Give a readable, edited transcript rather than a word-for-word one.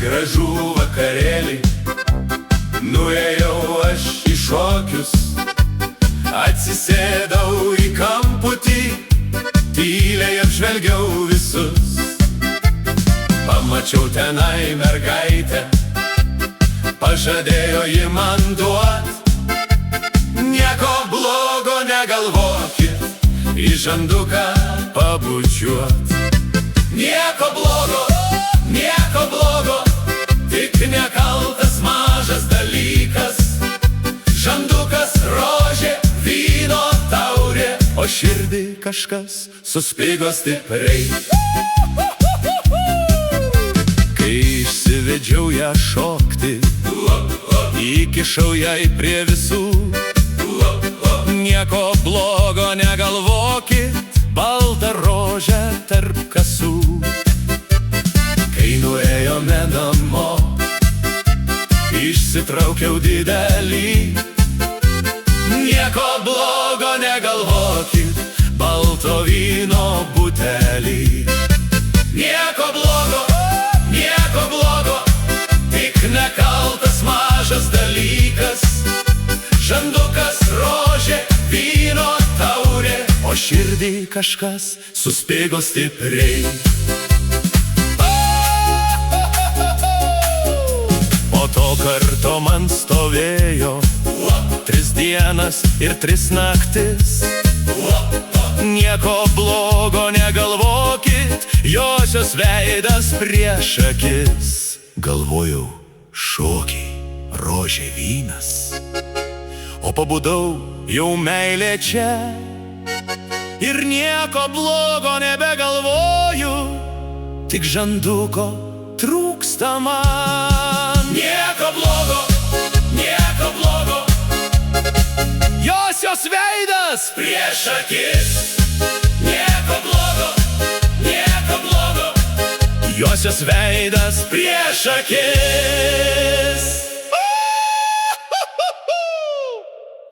gražų vakarėlį, nuėjau aš į šokius, atsisėdau į kamputį, tyliai apžvelgiau visus. Pamačiau tenai mergaitę, pažadėjo ji man duot. Nieko blogo negalvokit, į žanduką pabučiuot. Nieko blogo, tik nekaltas mažas dalykas. Žandukas, rožė, vyno taurė, o širdį kažkas suspigo stipriai. Kai išsivedžiau ją šokti, įkišau jai prie visų. Nieko blogo negalvokit, balta rožė tarp kasų. Kai nuėjome namo, išsitraukiau didelį. Nieko blogo negalvokit, balto vyno butelį. Nieko blogo, tik nekaltas mažas dalykas. Žandukas, rožė, vyno taurė, o širdį kažkas suspigo stipriai. Po to karto man stovėjo 3 dienas ir 3 naktis. Nieko blogo negalvokit, josios veidas prieš akis. Galvojau, šokiai, rožė, vynas, o pabudau jau meilė čia. Ir nieko blogo nebegalvoju, tik žanduko trūksta man. Nieko blogo, josios veidas prieš akis. Nieko blogo, josios veidas prieš akis.